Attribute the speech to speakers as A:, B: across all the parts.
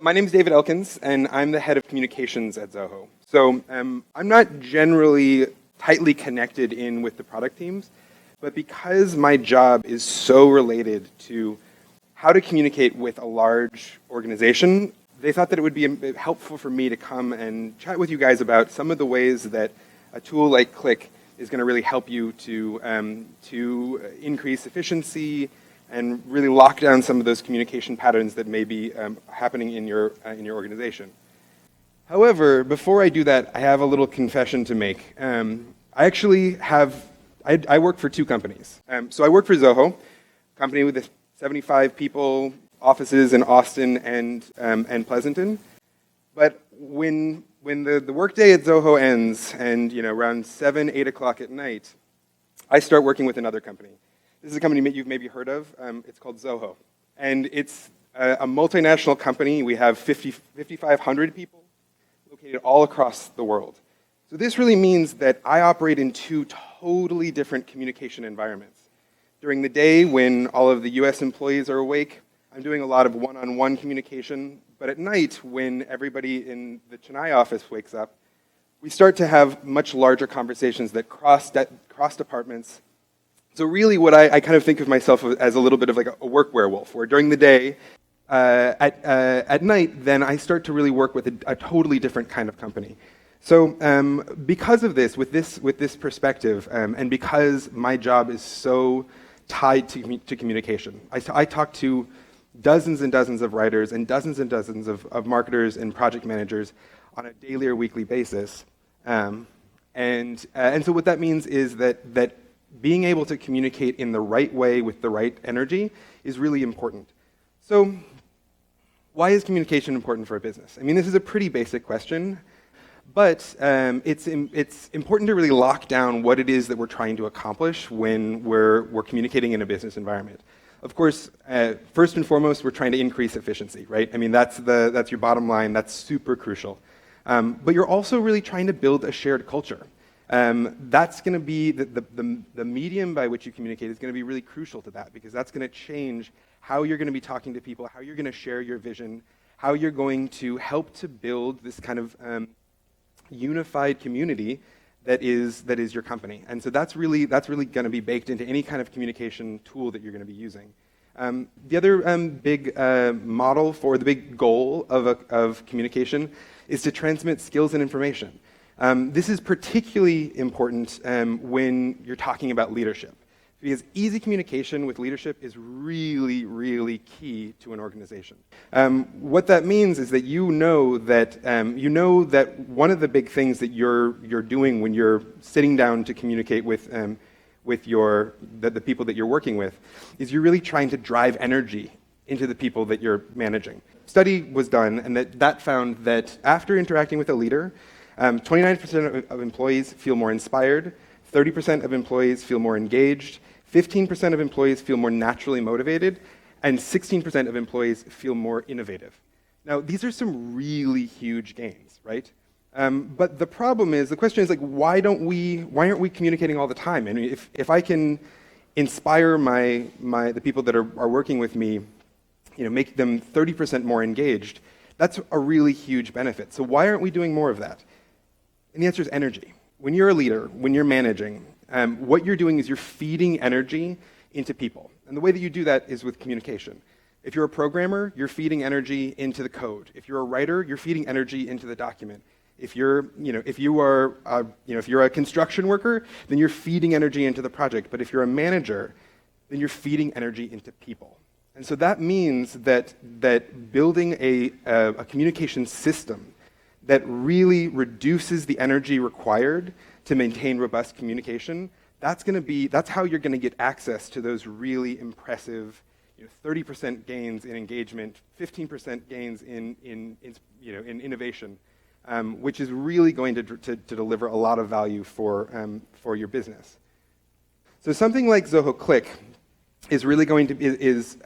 A: My name is David Elkins, and I'm the head of communications at Zoho. So I'm not generally tightly connected in with the product teams, but because my job is so related to how to communicate with a large organization, they thought that it would be helpful for me to come and chat with you guys about some of the ways that a tool like Cliq is going to really help you to increase efficiency and really lock down some of those communication patterns that may be happening in your organization. However, before I do that, I have a little confession to make. I work for two companies. So I work for Zoho, a company with 75 people, offices in Austin and Pleasanton. But when the workday at Zoho ends, and around 7, 8 o'clock at night, I start working with another company. This is a company you've maybe heard of. It's called Zoho. And it's a multinational company. We have 5,500 people located all across the world. So this really means that I operate in two totally different communication environments. During the day, when all of the US employees are awake, I'm doing a lot of one-on-one communication. But at night, when everybody in the Chennai office wakes up, we start to have much larger conversations that cross departments. So really what I kind of think of myself as a little bit of like a work werewolf, where during the day, at night, then I start to really work with a totally different kind of company. So because of this, with this perspective, and because my job is so tied to communication, I talk to dozens and dozens of writers and dozens of marketers and project managers on a daily or weekly basis. And so what that means is that being able to communicate in the right way with the right energy is really important. So why is communication important for a business? I mean, this is a pretty basic question, but it's important to really lock down what it is that we're trying to accomplish when we're communicating in a business environment. Of course, first and foremost, we're trying to increase efficiency, right? I mean, that's your bottom line. That's super crucial. But you're also really trying to build a shared culture. That's going to be the medium by which you communicate is going to be really crucial to that, because that's going to change how you're going to be talking to people, how you're going to share your vision, how you're going to help to build this kind of unified community that is your company. And so that's really going to be baked into any kind of communication tool that you're going to be using. The other big model for the big goal of communication is to transmit skills and information. This is particularly important when you're talking about leadership, because easy communication with leadership is really, really key to an organization. What that means is that you know that one of the big things that you're doing when you're sitting down to communicate with the people that you're working with is you're really trying to drive energy into the people that you're managing. Study was done, and that found that after interacting with a leader, 29% of employees feel more inspired, 30% of employees feel more engaged, 15% of employees feel more naturally motivated, and 16% of employees feel more innovative. Now, these are some really huge gains, right? But the question is, like, why aren't we communicating all the time? I mean, if I can inspire the people that are working with me, make them 30% more engaged, that's a really huge benefit. So why aren't we doing more of that? And the answer is energy. When you're a leader, when you're managing, what you're doing is you're feeding energy into people. And the way that you do that is with communication. If you're a programmer, you're feeding energy into the code. If you're a writer, you're feeding energy into the document. If you're a construction worker, then you're feeding energy into the project. But if you're a manager, then you're feeding energy into people. And so that means that building a communication system that really reduces the energy required to maintain robust communication, that's how you're going to get access to those really impressive 30% gains in engagement, 15% gains in innovation, which is really going to deliver a lot of value for your business. So something like Zoho Cliq is really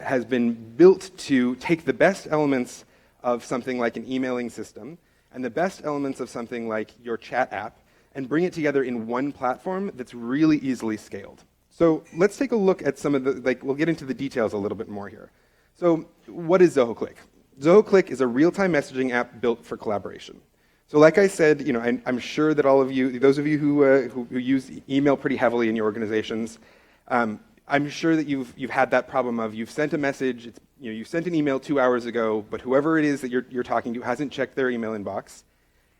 A: has been built to take the best elements of something like an emailing system and the best elements of something like your chat app and bring it together in one platform that's really easily scaled. So let's take a look at some of we'll get into the details a little bit more here. So what is Zoho Cliq? Zoho Cliq is a real-time messaging app built for collaboration. So like I said, I'm sure that all of you, those of you who use email pretty heavily in your organizations, I'm sure that you've had that problem of you've sent a message, you sent an email 2 hours ago, but whoever it is that you're talking to hasn't checked their email inbox,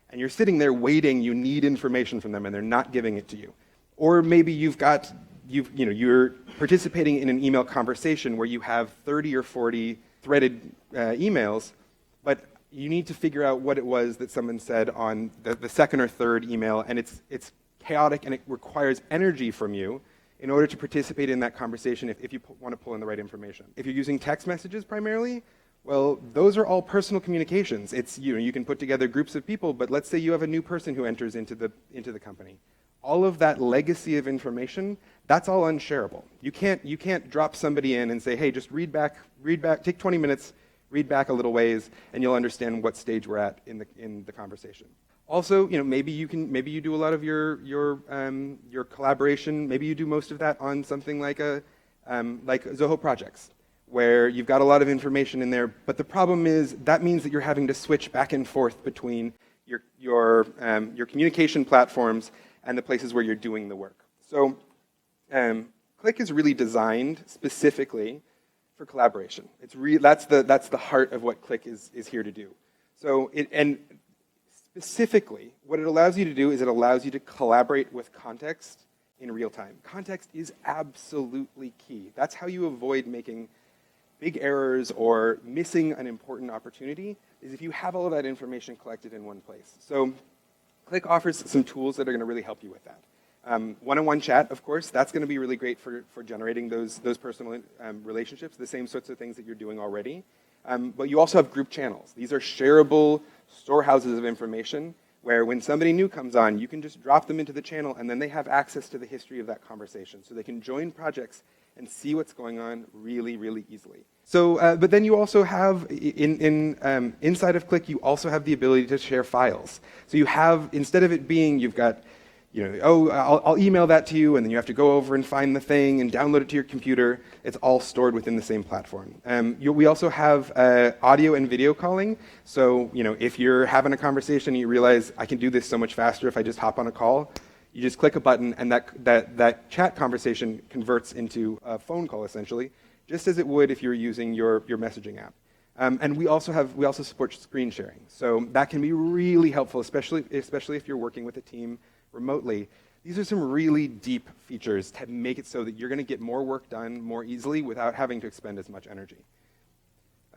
A: and you're sitting there waiting, you need information from them, and they're not giving it to you. Or maybe you're participating in an email conversation where you have 30 or 40 threaded emails, but you need to figure out what it was that someone said on the second or third email, and it's chaotic and it requires energy from you in order to participate in that conversation if you want to pull in the right information. If you're using text messages primarily, well, those are all personal communications. It's you can put together groups of people, but let's say you have a new person who enters into the company. All of that legacy of information, that's all unshareable. You can't drop somebody in and say, hey, just read back, take 20 minutes, read back a little ways, and you'll understand what stage we're at in the conversation. Also, maybe you do a lot of your collaboration. Maybe you do most of that on something like Zoho projects, where you've got a lot of information in there. But the problem is that means that you're having to switch back and forth between your communication platforms and the places where you're doing the work. So, Cliq is really designed specifically for collaboration. That's the heart of what Cliq is here to do. So, specifically, what it allows you to do is it allows you to collaborate with context in real time. Context is absolutely key. That's how you avoid making big errors or missing an important opportunity, is if you have all of that information collected in one place. So Cliq offers some tools that are going to really help you with that. One-on-one chat, of course, that's going to be really great for generating those personal relationships, the same sorts of things that you're doing already. But you also have group channels. These are shareable storehouses of information where when somebody new comes on, you can just drop them into the channel and then they have access to the history of that conversation. So they can join projects and see what's going on really, really easily. So, but then you also have, inside of Cliq, you also have the ability to share files. So you have, instead of it being, you've got, I'll email that to you, and then you have to go over and find the thing and download it to your computer. It's all stored within the same platform. We also have audio and video calling. So, if you're having a conversation and you realize I can do this so much faster if I just hop on a call, you just click a button, and that chat conversation converts into a phone call, essentially, just as it would if you were using your messaging app. And we also support screen sharing. So that can be really helpful, especially if you're working with a team remotely. These are some really deep features to make it so that you're going to get more work done more easily without having to expend as much energy.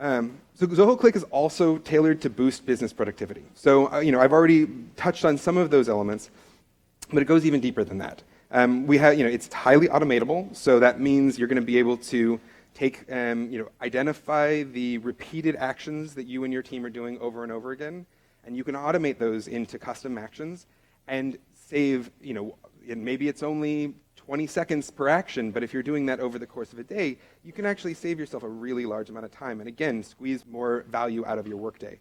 A: So Zoho Cliq is also tailored to boost business productivity. So I've already touched on some of those elements, but it goes even deeper than that. It's highly automatable, so that means you're going to be able to identify the repeated actions that you and your team are doing over and over again, and you can automate those into custom actions and save, and maybe it's only 20 seconds per action, but if you're doing that over the course of a day, you can actually save yourself a really large amount of time, and again, squeeze more value out of your workday.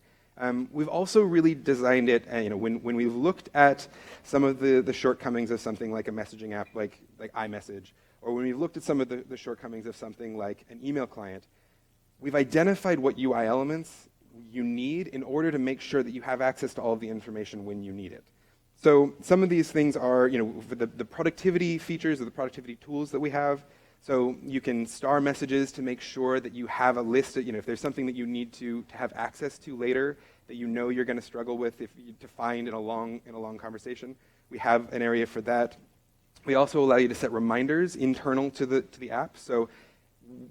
A: We've also really designed it, when we've looked at some of the shortcomings of something like a messaging app like iMessage, or when we've looked at some of the shortcomings of something like an email client, we've identified what UI elements you need in order to make sure that you have access to all of the information when you need it. So some of these things are, the productivity features or the productivity tools that we have. So you can star messages to make sure that you have a list of, if there's something that you need to have access to later that you're going to struggle with to find in a long conversation. We have an area for that. We also allow you to set reminders internal to the app. So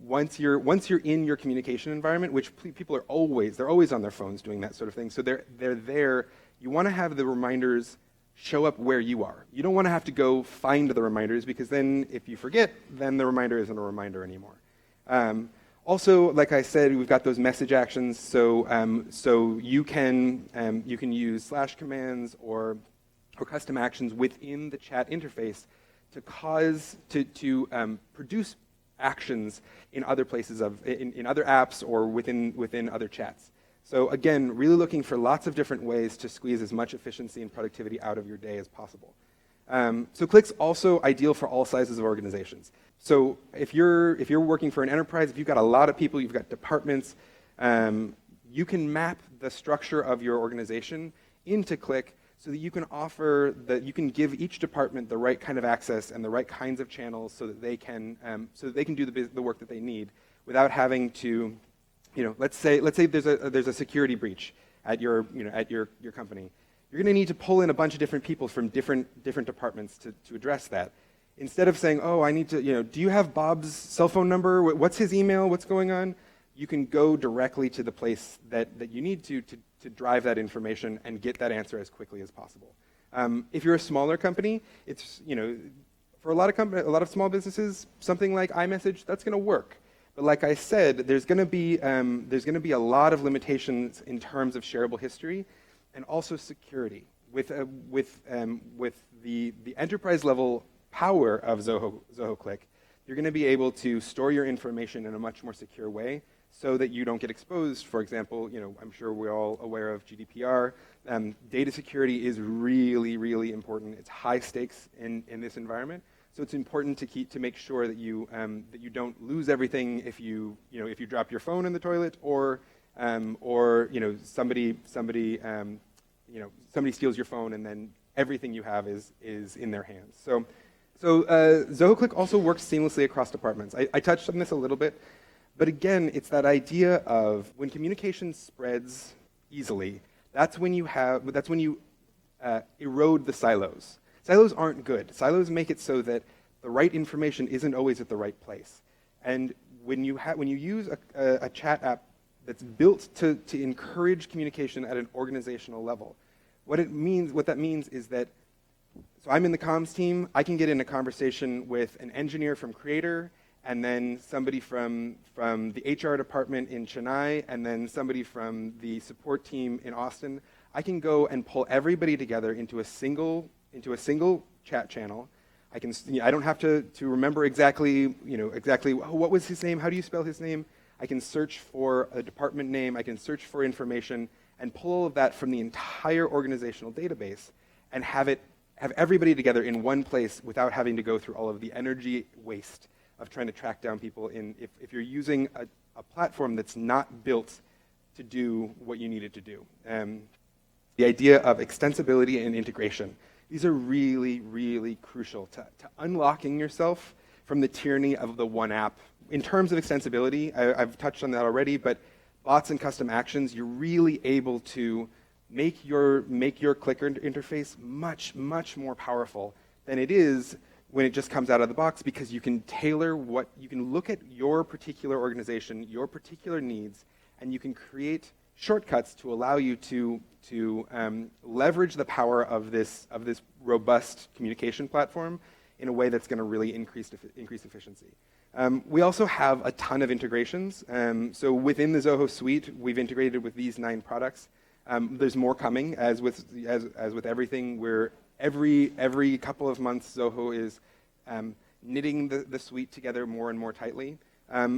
A: once you're in your communication environment, which people are they're always on their phones doing that sort of thing. So they're there. You want to have the reminders show up where you are. You don't want to have to go find the reminders, because then if you forget, then the reminder isn't a reminder anymore. Also, like I said, we've got those message actions. So you can use slash commands or custom actions within the chat interface to produce actions in other places in other apps or within other chats. So again, really looking for lots of different ways to squeeze as much efficiency and productivity out of your day as possible. So Cliq's also ideal for all sizes of organizations. So if you're working for an enterprise, if you've got a lot of people, you've got departments, you can map the structure of your organization into Cliq so that you can offer you can give each department the right kind of access and the right kinds of channels so that they can do the work that they need without having to, let's say there's a security breach at your company. You're going to need to pull in a bunch of different people from different departments to address that. Instead of saying, oh, I need to, do you have Bob's cell phone number? What's his email? What's going on? You can go directly to the place that you need to drive that information and get that answer as quickly as possible. If you're a smaller company, it's, for a lot of small businesses, something like iMessage, that's going to work. But like I said, there's going to be a lot of limitations in terms of shareable history and also security. With the enterprise level power of Zoho Cliq, you're going to be able to store your information in a much more secure way so that you don't get exposed. For example, I'm sure we're all aware of GDPR. Data security is really, really important. It's high stakes in this environment. So it's important to make sure that you don't lose everything if you drop your phone in the toilet or somebody steals your phone and then everything you have is in their hands. So Zoho Cliq also works seamlessly across departments. I touched on this a little bit, but again, it's that idea of when communication spreads easily, that's when you erode the silos. Silos aren't good. Silos make it so that the right information isn't always at the right place. And when you use a chat app that's built to encourage communication at an organizational level, what that means is that, so I'm in the comms team, I can get in a conversation with an engineer from Creator, and then somebody from the HR department in Chennai, and then somebody from the support team in Austin. I can go and pull everybody together into a single chat channel. I don't have to remember exactly what was his name, how do you spell his name? I can search for a department name, I can search for information, and pull all of that from the entire organizational database and have everybody together in one place without having to go through all of the energy waste of trying to track down people if you're using a platform that's not built to do what you need it to do. The idea of extensibility and integration. These are really, really crucial to unlocking yourself from the tyranny of the one app. In terms of extensibility, I've touched on that already, but bots and custom actions, you're really able to make your clicker interface much, much more powerful than it is when it just comes out of the box, because you can tailor you can look at your particular organization, your particular needs, and you can create shortcuts to allow you to leverage the power of this robust communication platform in a way that's going to really increase efficiency. We also have a ton of integrations. So within the Zoho suite, we've integrated with these 9 products. There's more coming, as with everything. Every couple of months, Zoho is knitting the suite together more and more tightly.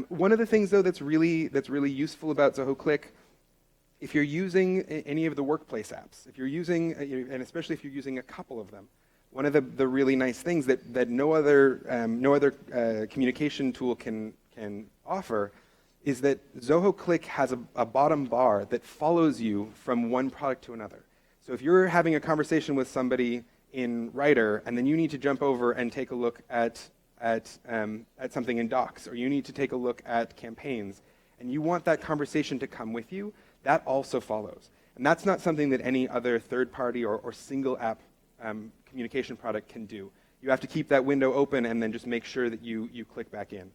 A: One of the things, though, that's really useful about Zoho Cliq, if you're using any of the workplace apps, and especially if you're using a couple of them, one of the really nice things that no other communication tool can offer is that Zoho Cliq has a bottom bar that follows you from one product to another. So if you're having a conversation with somebody in Writer, and then you need to jump over and take a look at something in Docs, or you need to take a look at campaigns, and you want that conversation to come with you, that also follows. And that's not something that any other third-party or single app communication product can do. You have to keep that window open and then just make sure that you click back in.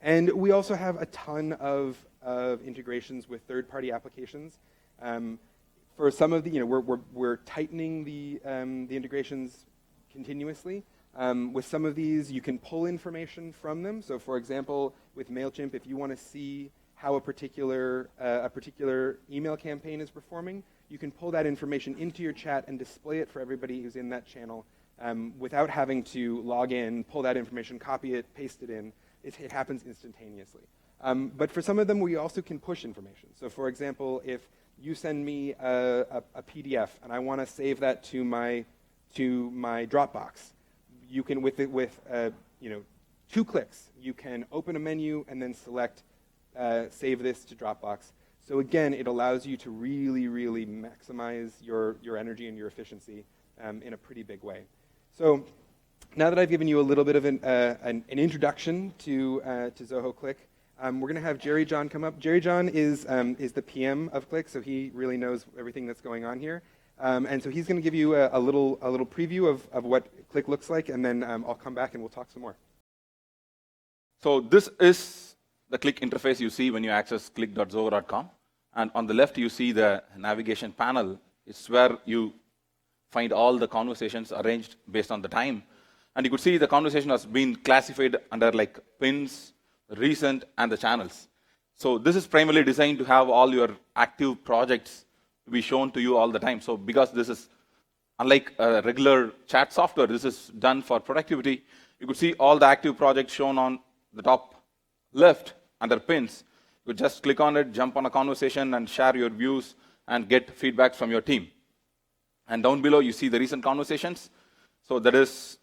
A: And we also have a ton of integrations with third-party applications. For some of the, we're tightening the integrations continuously. With some of these, you can pull information from them. So, for example, with MailChimp, if you want to see how a particular email campaign is performing, you can pull that information into your chat and display it for everybody who's in that channel without having to log in, pull that information, copy it, paste it in. It happens instantaneously. But for some of them, we also can push information. So, for example, if you send me a PDF and I want to save that to my Dropbox, you can, with 2 clicks, you can open a menu and then select Save this to Dropbox. So again, it allows you to really, really maximize your energy and your efficiency in a pretty big way. So now that I've given you a little bit of an introduction to Zoho Cliq, we're going to have Jeri John come up. Jeri John is the PM of Cliq, so he really knows everything that's going on here. And so he's going to give you a little preview of what Cliq looks like, and then I'll come back and we'll talk some more.
B: So this is the Cliq interface you see when you access cliq.zoho.com. And on the left, you see the navigation panel. It's where you find all the conversations arranged based on the time. And you could see the conversation has been classified under like pins, recent, and the channels. So this is primarily designed to have all your active projects to be shown to you all the time. So because this is unlike a regular chat software, this is done for productivity. You could see all the active projects shown on the top left under pins. You just click on it, jump on a conversation, and share your views and get feedback from your team. And down below, you see the recent conversations. So that is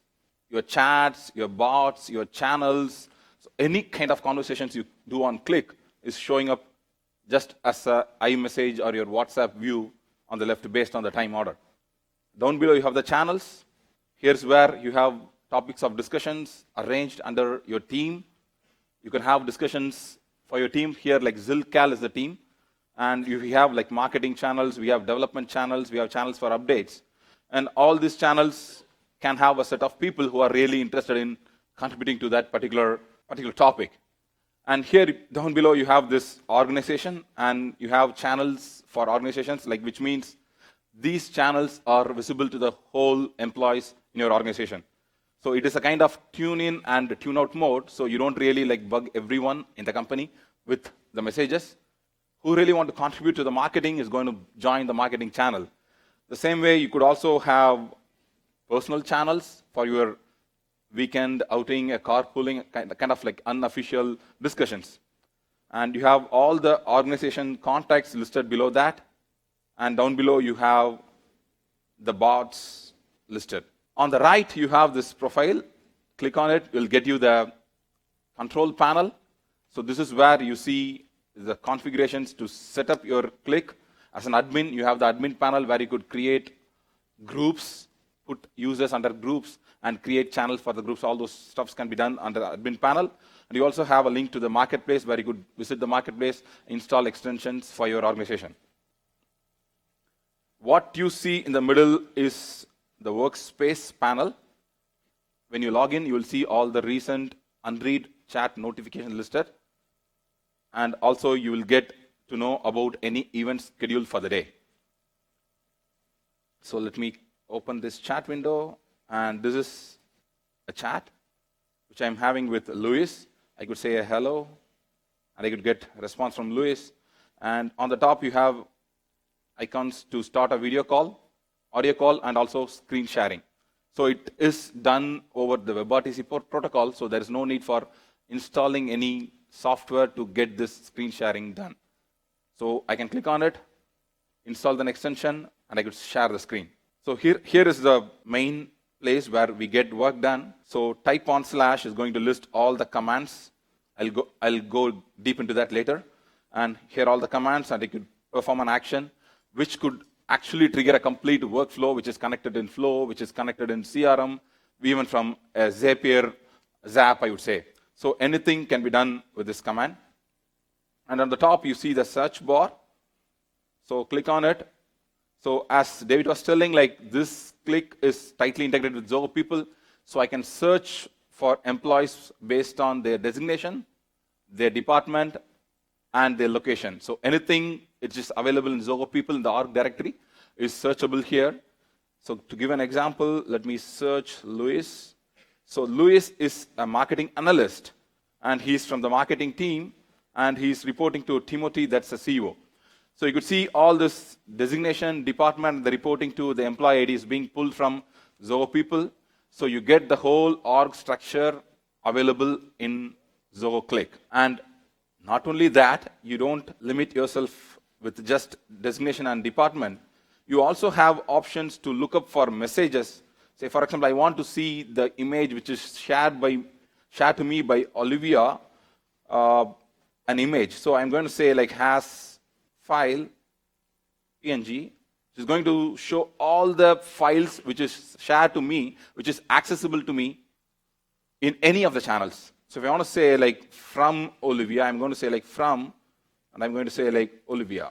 B: your chats, your bots, your channels. So any kind of conversations you do on Cliq is showing up just as a iMessage or your WhatsApp view on the left based on the time order. Down below, you have the channels. Here's where you have topics of discussions arranged under your team. You can have discussions for your team here, like ZilCal is the team. And we have like marketing channels, we have development channels, we have channels for updates. And all these channels can have a set of people who are really interested in contributing to that particular topic. And here down below, you have this organization, and you have channels for organizations, like which means these channels are visible to the whole employees in your organization. So it is a kind of tune in and tune out mode, so you don't really like bug everyone in the company with the messages. Who really want to contribute to the marketing is going to join the marketing channel. The same way, you could also have personal channels for your weekend outing, a carpooling, kind of like unofficial discussions. And you have all the organization contacts listed below that. And down below, you have the bots listed. On the right, you have this profile. Click on it. It will get you the control panel. So this is where you see the configurations to set up your Cliq. As an admin, you have the admin panel where you could create groups, put users under groups, and create channels for the groups. All those stuffs can be done under the admin panel. And you also have a link to the marketplace where you could visit the marketplace, install extensions for your organization. What you see in the middle is the workspace panel. When you log in, you will see all the recent unread chat notifications listed. And also, you will get to know about any events scheduled for the day. So let me open this chat window. And this is a chat which I'm having with Luis. I could say a hello, and I could get a response from Luis. And on the top, you have icons to start a video call, audio call, and also screen sharing. So it is done over the WebRTC protocol, so there is no need for installing any software to get this screen sharing done. So I can click on it, install an extension, and I could share the screen. So here is the main place where we get work done. So type on / is going to list all the commands. I'll go deep into that later. And here are all the commands, and I could perform an action, which could actually trigger a complete workflow, which is connected in Flow, which is connected in CRM, even from Zapier, Zap, I would say. So anything can be done with this command. And on the top, you see the search bar. So click on it. So as David was telling, like this Cliq is tightly integrated with Zoho people. So I can search for employees based on their designation, their department, and their location. So anything which is available in Zoho people in the org directory is searchable here. So to give an example, let me search Luis. So Luis is a marketing analyst, and he's from the marketing team, and he's reporting to Timothy, that's the CEO. So you could see all this designation, department, the reporting to the employee ID is being pulled from Zoho people. So you get the whole org structure available in Zoho Cliq. And not only that, you don't limit yourself with just designation and department. You also have options to look up for messages. Say, for example, I want to see the image which is shared to me by Olivia, an image. So I'm going to say, like, has file, PNG, which is going to show all the files which is shared to me, which is accessible to me in any of the channels. So if I want to say like from Olivia, I'm going to say like from, and I'm going to say like Olivia.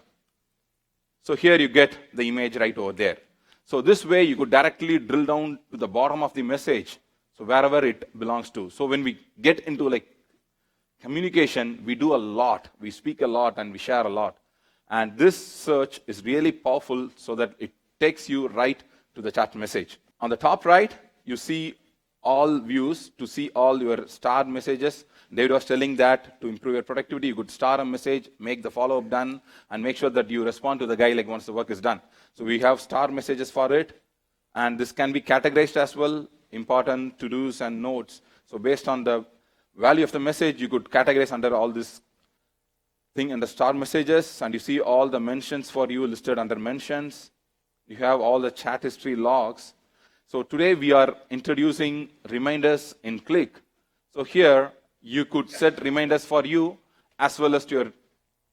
B: So here you get the image right over there. So this way you could directly drill down to the bottom of the message, so wherever it belongs to. So when we get into like communication, we do a lot, we speak a lot, and we share a lot. And this search is really powerful so that it takes you right to the chat message. On the top right, you see all views to see all your starred messages. David was telling that to improve your productivity, you could star a message, make the follow-up done, and make sure that you respond to the guy like once the work is done. So we have star messages for it, and this can be categorized as well, important to-dos and notes. So based on the value of the message, you could categorize under all this thing under star messages, and you see all the mentions for you listed under mentions. You have all the chat history logs. So today we are introducing reminders in Cliq. So here you could set reminders for you as well as to your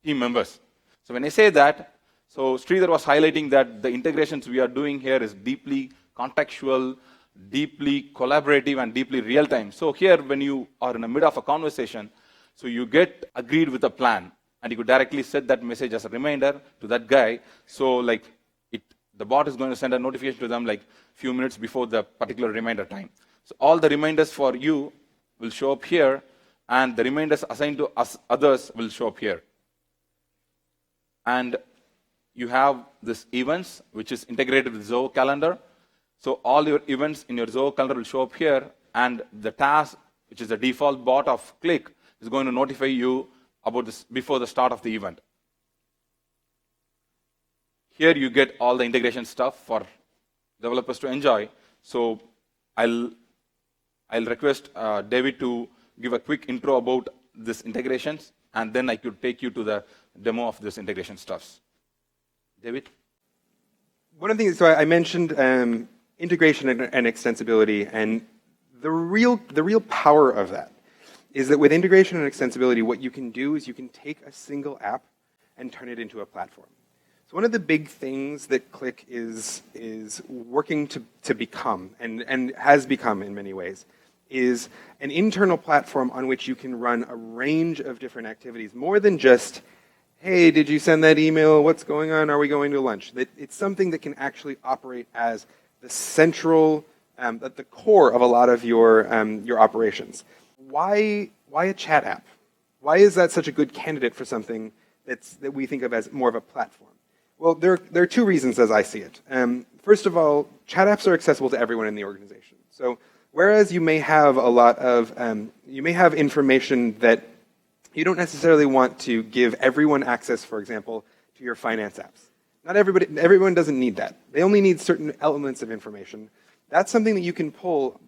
B: team members. So when I say that, so Sridhar was highlighting that the integrations we are doing here is deeply contextual, deeply collaborative, and deeply real-time. So here when you are in the middle of a conversation, so you get agreed with a plan, and you could directly set that message as a reminder to that guy. So like the bot is going to send a notification to them like a few minutes before the particular reminder time. So all the reminders for you will show up here, and the reminders assigned to us others will show up here. And you have this events, which is integrated with Zoho Calendar. So all your events in your Zoho Calendar will show up here, and the task, which is the default bot of Cliq, is going to notify you about this before the start of the event. Here you get all the integration stuff for developers to enjoy. So I'll request David to give a quick intro about this integrations, and then I could take you to the demo of this integration stuffs. David?
A: One of the things, so I mentioned integration and extensibility, and the real power of that is that with integration and extensibility, what you can do is you can take a single app and turn it into a platform. So one of the big things that Cliq is working to become, and has become in many ways, is an internal platform on which you can run a range of different activities, more than just, hey, did you send that email? What's going on? Are we going to lunch? It's something that can actually operate as the central, at the core of a lot of your operations. Why a chat app? Why is that such a good candidate for something that we think of as more of a platform? Well, there are two reasons as I see it. First of all, chat apps are accessible to everyone in the organization. So whereas you may have a lot of, you may have information that you don't necessarily want to give everyone access, for example, to your finance apps. Not everyone doesn't need that. They only need certain elements of information. That's something that you can pull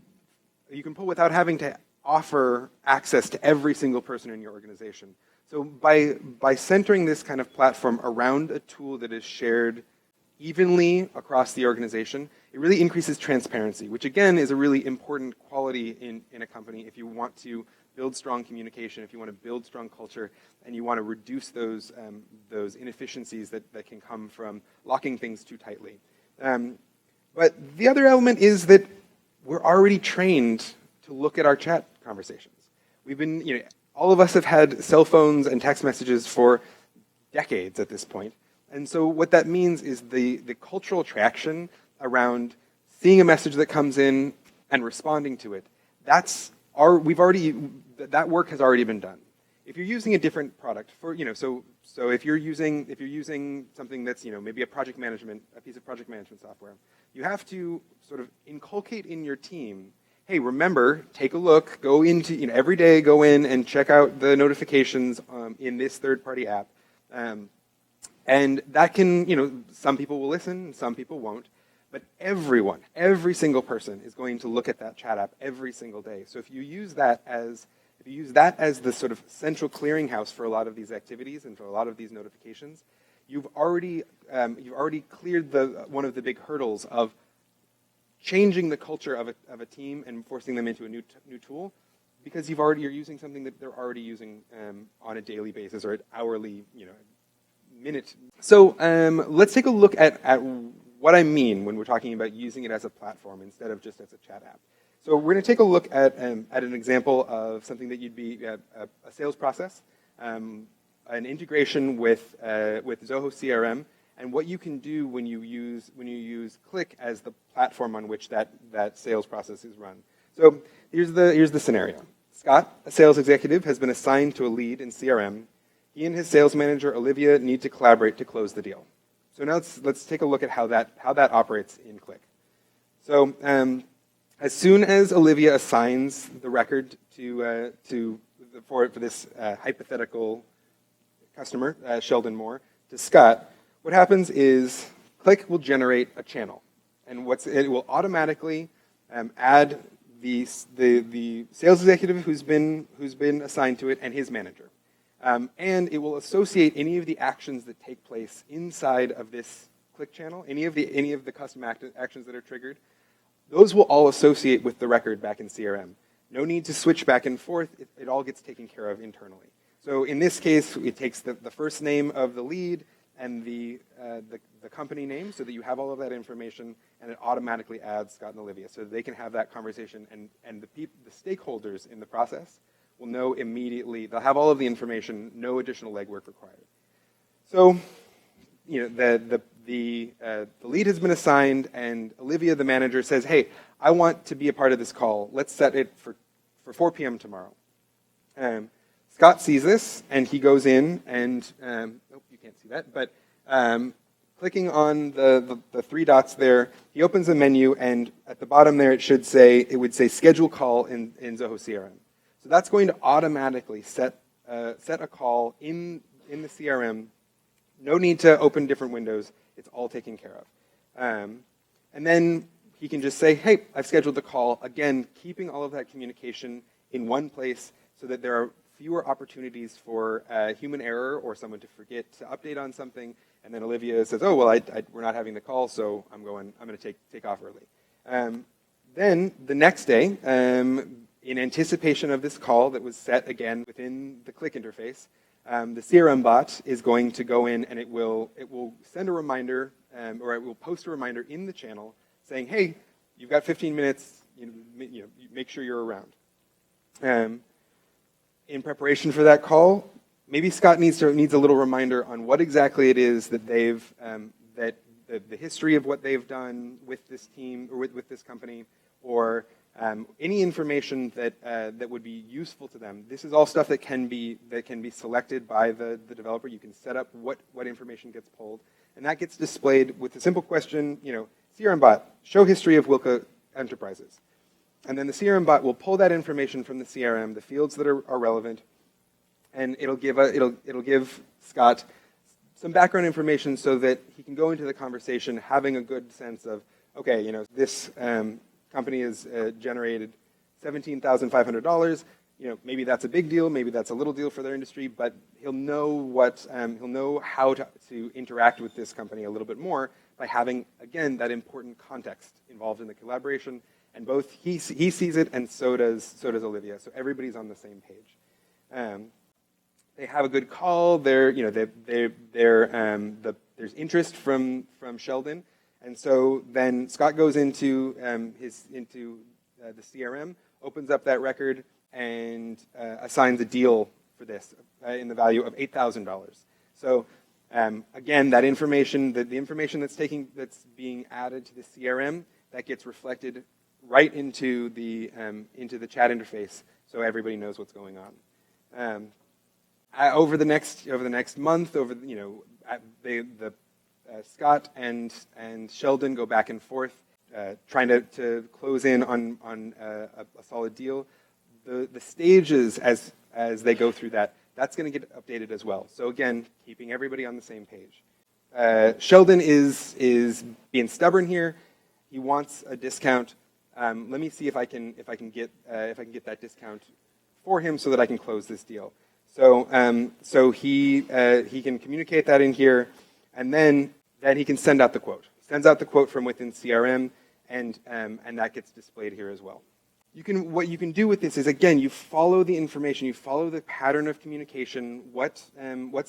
A: without having to offer access to every single person in your organization. So by centering this kind of platform around a tool that is shared evenly across the organization, it really increases transparency, which again is a really important quality in a company if you want to build strong communication, if you want to build strong culture, and you want to reduce those inefficiencies that can come from locking things too tightly. But the other element is that we're already trained to look at our chat conversations. We've been, all of us have had cell phones and text messages for decades at this point. And so what that means is the cultural traction around seeing a message that comes in and responding to it, that work has already been done. If you're using a different product so if you're using something that's, maybe a piece of project management software, you have to sort of inculcate in your team, hey, remember, take a look, go into, every day go in and check out the notifications in this third-party app. And that can, some people will listen, some people won't. But every single person is going to look at that chat app every single day. So if you use that as the sort of central clearinghouse for a lot of these activities and for a lot of these notifications, you've already cleared one of the big hurdles of changing the culture of a team and forcing them into a new tool, because you're using something that they're already using on a daily basis or at hourly, minute. So let's take a look at what I mean when we're talking about using it as a platform instead of just as a chat app. So we're going to take a look at an example of something that you'd be a sales process, an integration with Zoho CRM, and what you can do when you use Cliq as the platform on which that sales process is run. So here's the scenario. Scott, a sales executive, has been assigned to a lead in CRM. He and his sales manager, Olivia, need to collaborate to close the deal. So now let's take a look at how that operates in Cliq. So as soon as Olivia assigns the record for this hypothetical customer, Sheldon Moore, to Scott, what happens is Cliq will generate a channel, and it will automatically add the sales executive who's been assigned to it and his manager, and it will associate any of the actions that take place inside of this Cliq channel, any of the custom actions that are triggered. Those will all associate with the record back in CRM. No need to switch back and forth. It all gets taken care of internally. So in this case, it takes the first name of the lead and the company name so that you have all of that information, and it automatically adds Scott and Olivia so that they can have that conversation, and the stakeholders in the process will know immediately. They'll have all of the information, no additional legwork required. So, the lead has been assigned, and Olivia, the manager, says, "Hey, I want to be a part of this call. Let's set it for 4 p.m. tomorrow." Scott sees this, and he goes in, and you can't see that, but clicking on the 3 dots there, he opens a menu, and at the bottom there it would say schedule call in Zoho CRM. So that's going to automatically set a call in the CRM. No need to open different windows. It's all taken care of. And then he can just say, "Hey, I've scheduled the call." Again, keeping all of that communication in one place so that there are fewer opportunities for human error or someone to forget to update on something. And then Olivia says, "Oh, well, we're not having the call, so I'm going to take off early." Then the next day, in anticipation of this call that was set again within the Cliq interface, the CRM bot is going to go in, and it will send a reminder, or it will post a reminder in the channel saying, "Hey, you've got 15 minutes. Make sure you're around." In preparation for that call, maybe Scott needs a little reminder on what exactly it is that the history of what they've done with this team or with this company, or any information that would be useful to them. This is all stuff that can be selected by the developer. You can set up what information gets pulled, and that gets displayed with a simple question. CRM bot, show history of Wilka Enterprises. And then the CRM bot will pull that information from the CRM, the fields that are relevant, and it'll give Scott some background information so that he can go into the conversation having a good sense of, okay, this company has generated $17,500. Maybe that's a big deal, maybe that's a little deal for their industry, but he'll know how to interact with this company a little bit more by having, again, that important context involved in the collaboration. And both he sees it, and so does Olivia. So everybody's on the same page. They have a good call. There's interest from Sheldon, and so then Scott goes into the CRM, opens up that record, and assigns a deal for this in the value of $8,000. So again, that information, the information that's being added to the CRM, that gets reflected right into the chat interface, so everybody knows what's going on. Over the next month, Scott and Sheldon go back and forth, trying to close in on a solid deal. The stages as they go through that's going to get updated as well. So again, keeping everybody on the same page. Sheldon is being stubborn here. He wants a discount. Let me see if I can get that discount for him so that I can close this deal. So he can communicate that in here, and then he can send out the quote. Sends out the quote from within CRM, and that gets displayed here as well. What you can do with this is, again, you follow the information, you follow the pattern of communication, what's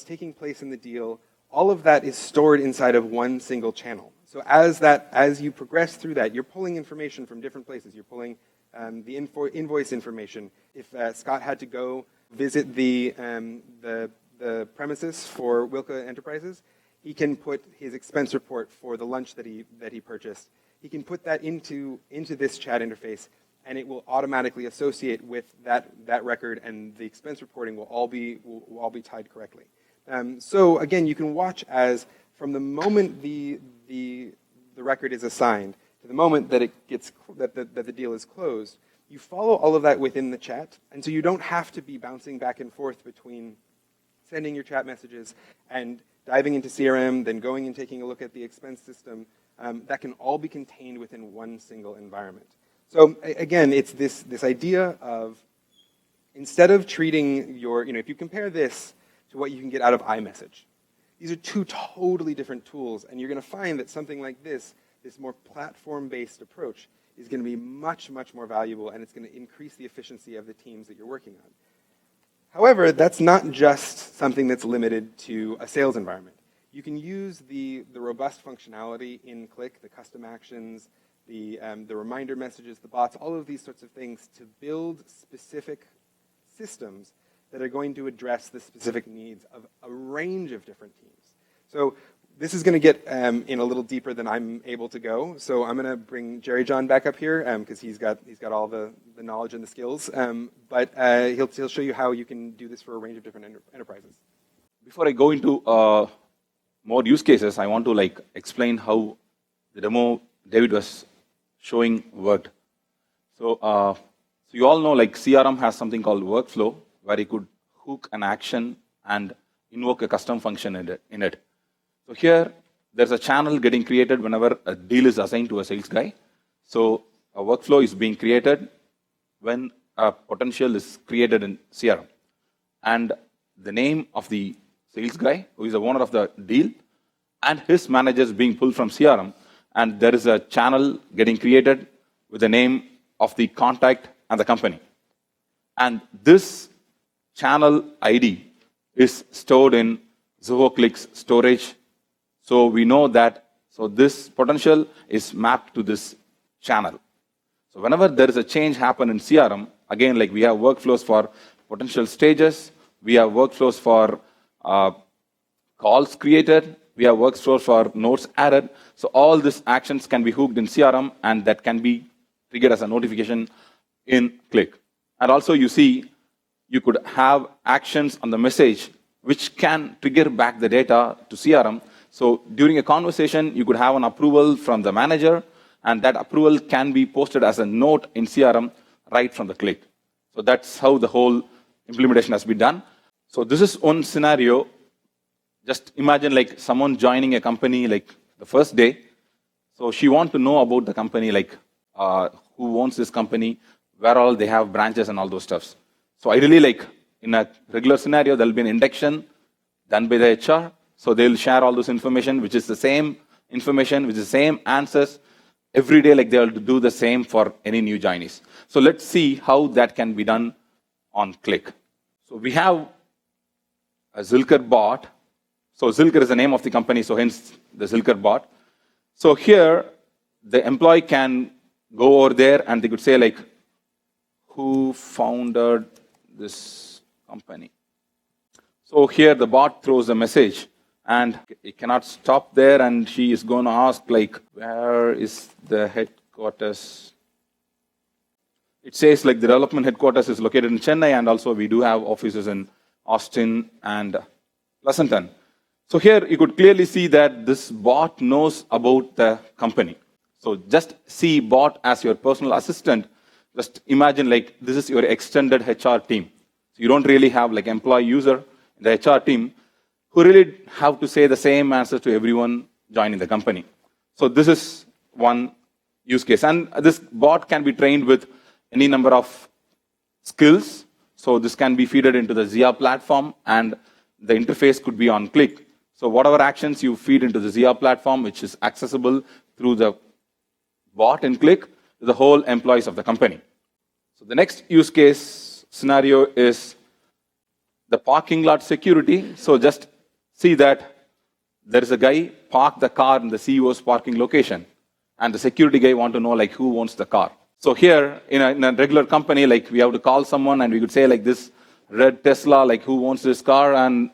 A: taking place in the deal, all of that is stored inside of one single channel. So as you progress through that, you're pulling information from different places. You're pulling the invoice information. If Scott had to go visit the premises for Wilka Enterprises, he can put his expense report for the lunch that he purchased. He can put that into this chat interface, and it will automatically associate with that record, and the expense reporting will all be tied correctly. So again, you can watch as from the moment the record is assigned to the moment that the deal is closed, you follow all of that within the chat, and so you don't have to be bouncing back and forth between sending your chat messages and diving into CRM, then going and taking a look at the expense system. That can all be contained within one single environment. So again, it's this idea of, instead of treating if you compare this to what you can get out of iMessage, these are two totally different tools, and you're going to find that something like this more platform-based approach, is going to be much, much more valuable, and it's going to increase the efficiency of the teams that you're working on. However, that's not just something that's limited to a sales environment. You can use the robust functionality in Cliq, the custom actions, the reminder messages, the bots, all of these sorts of things to build specific systems that are going to address the specific needs of a range of different teams. So this is going to get in a little deeper than I'm able to go. So I'm going to bring Jeri John back up here because he's got all the knowledge and the skills. But he'll show you how you can do this for a range of different enterprises.
B: Before I go into more use cases, I want to explain how the demo David was showing worked. So you all know CRM has something called workflow, where you could hook an action and invoke a custom function in it. So here, there's a channel getting created whenever a deal is assigned to a sales guy. So a workflow is being created when a potential is created in CRM. And the name of the sales guy, who is the owner of the deal, and his manager is being pulled from CRM. And there is a channel getting created with the name of the contact and the company. And this channel ID is stored in Zoho Cliq's storage. So we know that this potential is mapped to this channel. So whenever there is a change happen in CRM, again, we have workflows for potential stages, we have workflows for calls created, we have workflows for notes added. So all these actions can be hooked in CRM, and that can be triggered as a notification in Cliq. And also you see, you could have actions on the message which can trigger back the data to CRM. So during a conversation, you could have an approval from the manager, and that approval can be posted as a note in CRM right from the Cliq. So that's how the whole implementation has been done. So this is one scenario. Just imagine someone joining a company the first day. So she wants to know about the company, who owns this company, where all they have branches and all those stuffs. So ideally, in a regular scenario, there'll be an induction done by the HR. So they'll share all this information, which is the same information, which is the same answers. Every day, they'll do the same for any new joinees. So let's see how that can be done on Cliq. So we have a Zilker bot. So Zilker is the name of the company, so hence the Zilker bot. So here, the employee can go over there and they could say who founded this company. So here the bot throws a message, and it cannot stop there, and she is going to ask where is the headquarters? It says the development headquarters is located in Chennai, and also we do have offices in Austin and Pleasanton. So here you could clearly see that this bot knows about the company. So just see bot as your personal assistant. Just imagine this is your extended HR team. So you don't really have employee user in the HR team who really have to say the same answer to everyone joining the company. So this is one use case. And this bot can be trained with any number of skills. So this can be fed into the Zia platform, and the interface could be on Cliq. So whatever actions you feed into the Zia platform, which is accessible through the bot in Cliq, to the whole employees of the company. So the next use case scenario is the parking lot security. So just see that there is a guy parked the car in the CEO's parking location, and the security guy want to know like who owns the car. So here, in a regular company, like we have to call someone and we could say like this red Tesla, like who owns this car, and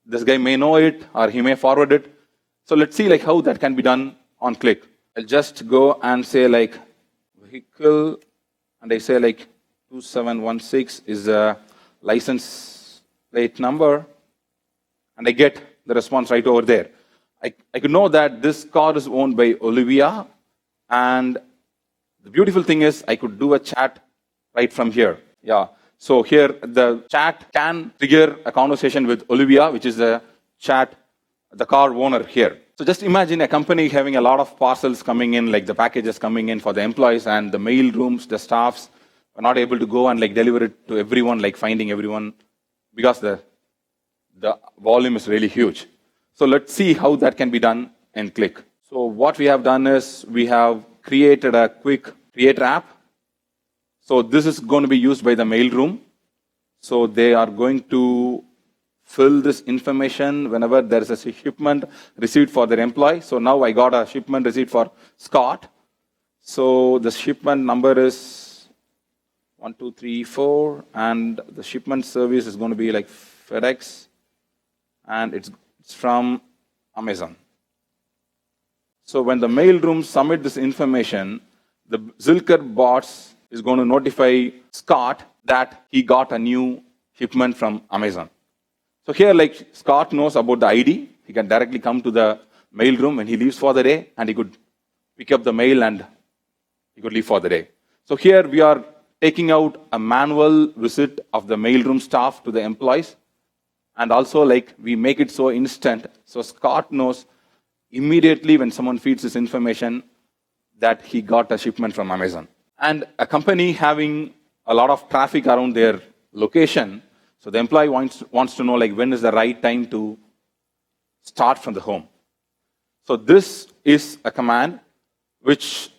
B: this guy may know it or he may forward it. So let's see like how that can be done on Cliq. I'll just go and say like vehicle, and I say like 2716 is a license plate number, and I get the response right over there. I could know that this car is owned by Olivia, and the beautiful thing is I could do a chat right from here. Yeah. So here the chat can trigger a conversation with Olivia, which is the car owner here. So just imagine a company having a lot of parcels coming in, like the packages coming in for the employees, and the mail rooms, the staffs are not able to go and like deliver it to everyone, like finding everyone, because the volume is really huge. So let's see how that can be done in Cliq. So what we have done is we have created a quick creator app. So this is going to be used by the mailroom. So they are going to fill this information whenever there is a shipment received for their employee. So now I got a shipment receipt for Scott. So the shipment number is 1234, and the shipment service is going to be like FedEx, and it's from Amazon. So when the mailroom submit this information, the Zilker bots is going to notify Scott that he got a new shipment from Amazon. So here, like Scott knows about the ID. He can directly come to the mailroom when he leaves for the day, and he could pick up the mail and he could leave for the day. So here we are taking out a manual visit of the mailroom staff to the employees, and also like we make it so instant. So Scott knows immediately when someone feeds this information that he got a shipment from Amazon. And a company having a lot of traffic around their location, so the employee wants to know like when is the right time to start from the home. So this is a command which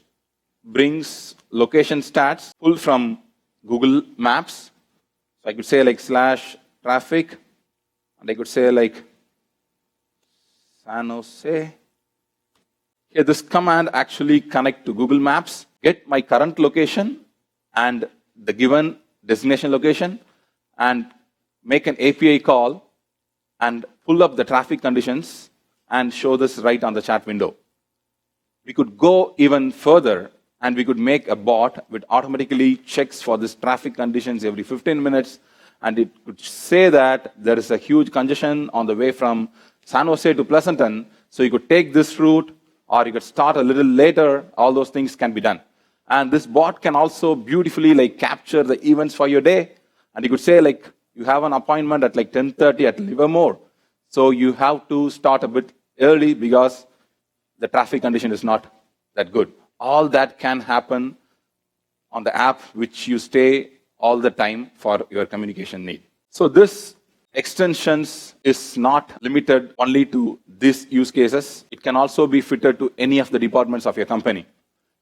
B: brings location stats pulled from Google Maps. So I could say like /traffic, and I could say like San Jose. Here this command actually connect to Google Maps, get my current location and the given destination location, and make an API call and pull up the traffic conditions and show this right on the chat window. We could go even further, and we could make a bot which automatically checks for this traffic conditions every 15 minutes, and it could say that there is a huge congestion on the way from San Jose to Pleasanton, so you could take this route, or you could start a little later. All those things can be done. And this bot can also beautifully like capture the events for your day, and you could say like you have an appointment at like 10:30 at Livermore, so you have to start a bit early because the traffic condition is not that good. All that can happen on the app which you stay all the time for your communication need. So this extensions is not limited only to these use cases. It can also be fitted to any of the departments of your company.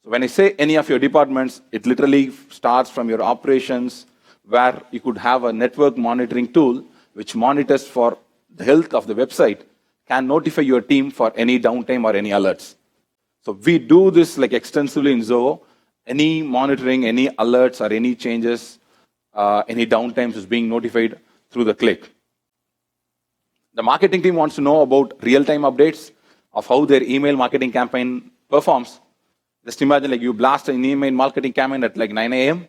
B: So when I say any of your departments, it literally starts from your operations, where you could have a network monitoring tool which monitors for the health of the website, can notify your team for any downtime or any alerts. So we do this like extensively in Zoho. Any monitoring, any alerts or any changes, any downtimes is being notified through the Cliq. The marketing team wants to know about real-time updates of how their email marketing campaign performs. Just imagine like you blast an email marketing campaign at like 9 a.m.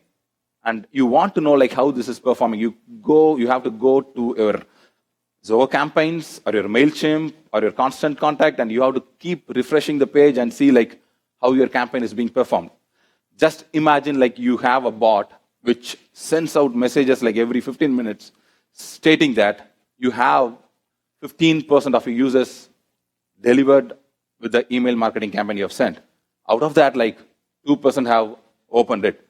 B: and you want to know like how this is performing. You have to go to your Zoho campaigns or your MailChimp or your Constant Contact, and you have to keep refreshing the page and see like how your campaign is being performed. Just imagine like you have a bot which sends out messages like every 15 minutes stating that you have 15% of your users delivered with the email marketing campaign you have sent. Out of that, like 2% have opened it.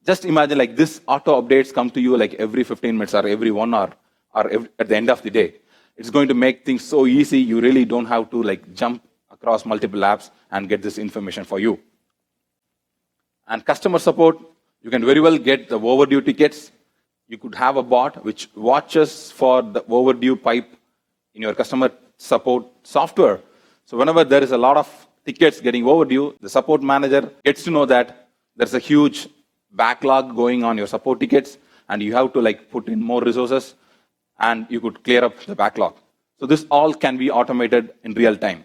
B: Just imagine like this auto updates come to you like every 15 minutes or every 1 hour or at the end of the day. It's going to make things so easy. You really don't have to like jump across multiple apps and get this information for you. And customer support, you can very well get the overdue tickets. You could have a bot which watches for the overdue pipe in your customer support software. So whenever there is a lot of tickets getting overdue, the support manager gets to know that there's a huge backlog going on your support tickets, and you have to like put in more resources, and you could clear up the backlog. So this all can be automated in real time.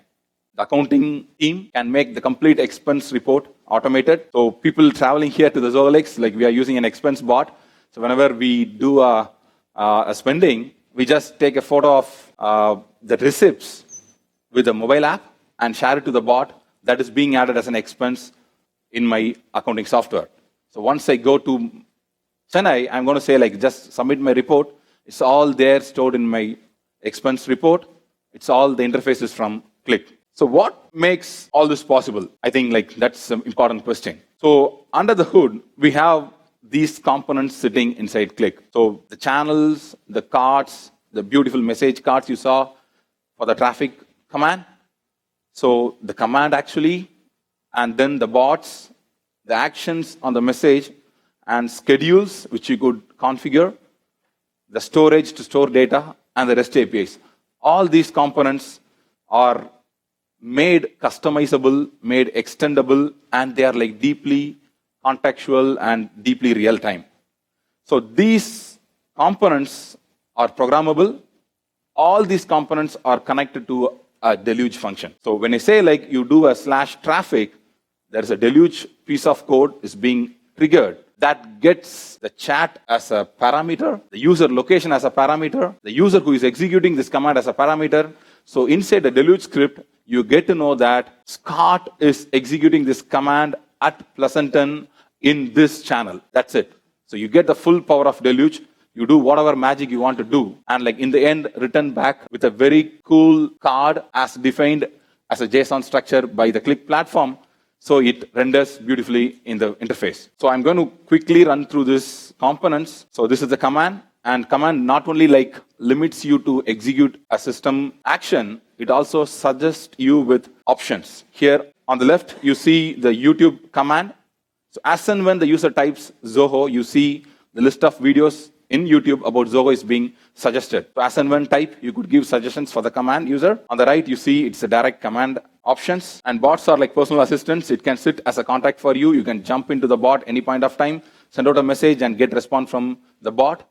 B: The accounting team can make the complete expense report automated. So people traveling here to the Zoho Cliq, like we are using an expense bot. So whenever we do a spending, we just take a photo of the receipts with the mobile app and share it to the bot that is being added as an expense in my accounting software. So once I go to Chennai, I'm going to say like just submit my report. It's all there stored in my expense report. It's all the interfaces from Cliq. So what makes all this possible? I think like that's an important question. So under the hood, we have these components sitting inside Cliq. So the channels, the cards, the beautiful message cards you saw for the traffic command. So the command actually, and then the bots, the actions on the message, and schedules which you could configure, the storage to store data, and the REST APIs. All these components are made customizable, made extendable, and they are like deeply contextual and deeply real time. So these components are programmable. All these components are connected to a deluge function. So when I say like you do a /traffic, there's a deluge piece of code is being triggered that gets the chat as a parameter, the user location as a parameter, the user who is executing this command as a parameter. So inside the deluge script, you get to know that Scott is executing this command at Pleasanton in this channel. That's it. So you get the full power of deluge. You do whatever magic you want to do, and like in the end, return back with a very cool card as defined as a JSON structure by the Cliq platform. So it renders beautifully in the interface. So I'm going to quickly run through these components. So this is the command, and command not only like limits you to execute a system action, it also suggests you with options. Here on the left, you see the YouTube command. So as and when the user types Zoho, you see the list of videos in YouTube about Zoho is being suggested. So as and when type, you could give suggestions for the command user. On the right, you see it's a direct command options. And bots are like personal assistants. It can sit as a contact for you. You can jump into the bot any point of time, send out a message, and get response from the bot,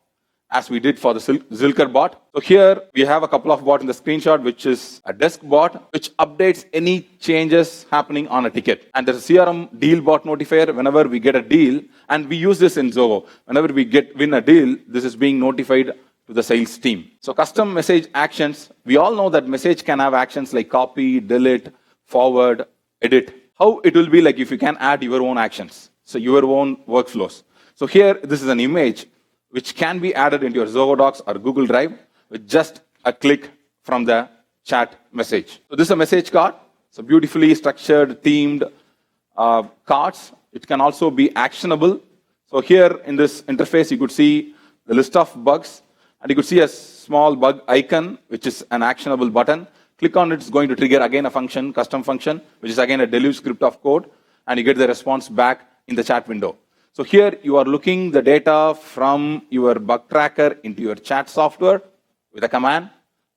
B: as we did for the Zilker bot. So here we have a couple of bots in the screenshot, which is a desk bot, which updates any changes happening on a ticket. And there's a CRM deal bot notifier whenever we get a deal, and we use this in Zoho. Whenever we win a deal, this is being notified to the sales team. So custom message actions, we all know that message can have actions like copy, delete, forward, edit. How it will be like if you can add your own actions, so your own workflows. So here, this is an image which can be added into your Zoho Docs or Google Drive with just a click from the chat message. So this is a message card. So beautifully structured, themed cards. It can also be actionable. So here in this interface, you could see the list of bugs, and you could see a small bug icon, which is an actionable button. Click on it, it's going to trigger again a function, custom function, which is again a deluge script of code, and you get the response back in the chat window. So here you are looking the data from your bug tracker into your chat software with a command,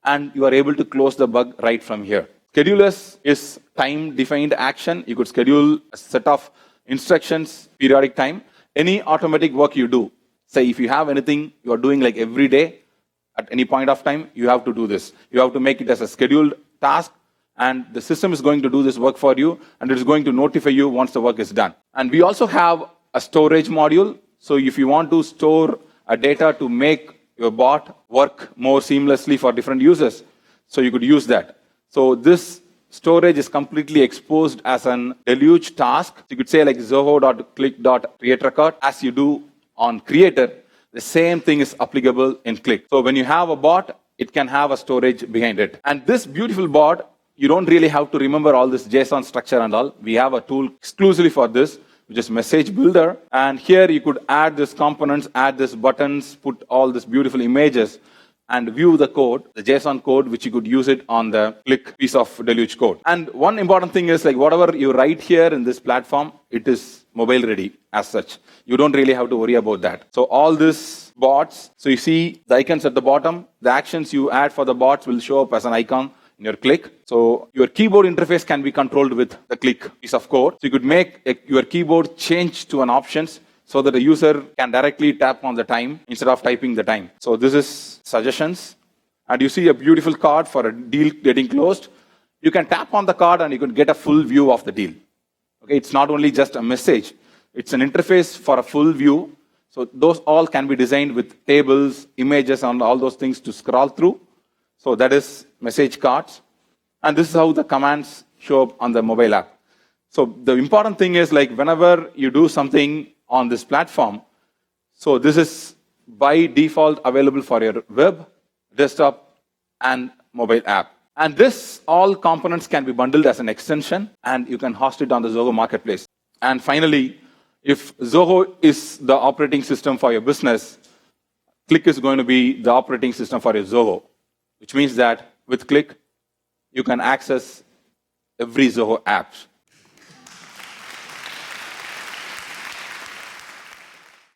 B: and you are able to close the bug right from here. Schedulers is time-defined action. You could schedule a set of instructions, periodic time. Any automatic work you do, say if you have anything you are doing like every day, at any point of time, you have to do this. You have to make it as a scheduled task, and the system is going to do this work for you, and it is going to notify you once the work is done. And we also have a storage module. So if you want to store a data to make your bot work more seamlessly for different users, so you could use that. So this storage is completely exposed as an deluge task. So you could say like zoho.cliq.create record, as you do on Creator. The same thing is applicable in Cliq. So when you have a bot, it can have a storage behind it. And this beautiful bot, you don't really have to remember all this JSON structure and all. We have a tool exclusively for this, which is Message Builder. And here you could add these components, add these buttons, put all these beautiful images, and view the code, the JSON code, which you could use it on the Cliq piece of deluge code. And one important thing is like whatever you write here in this platform, it is mobile ready as such. You don't really have to worry about that. So all these bots, so you see the icons at the bottom, the actions you add for the bots will show up as an icon in your Cliq. So your keyboard interface can be controlled with the Cliq piece of code. So you could make your keyboard change to an options so that the user can directly tap on the time instead of typing the time. So this is suggestions. And you see a beautiful card for a deal getting closed. You can tap on the card and you can get a full view of the deal. Okay, it's not only just a message, it's an interface for a full view. So those all can be designed with tables, images, and all those things to scroll through. So that is message cards. And this is how the commands show up on the mobile app. So the important thing is, like, whenever you do something on this platform, so this is by default available for your web, desktop, and mobile app. And this all components can be bundled as an extension, and you can host it on the Zoho marketplace. And finally, if Zoho is the operating system for your business, Cliq is going to be the operating system for your Zoho, which means that with Cliq, you can access every Zoho app.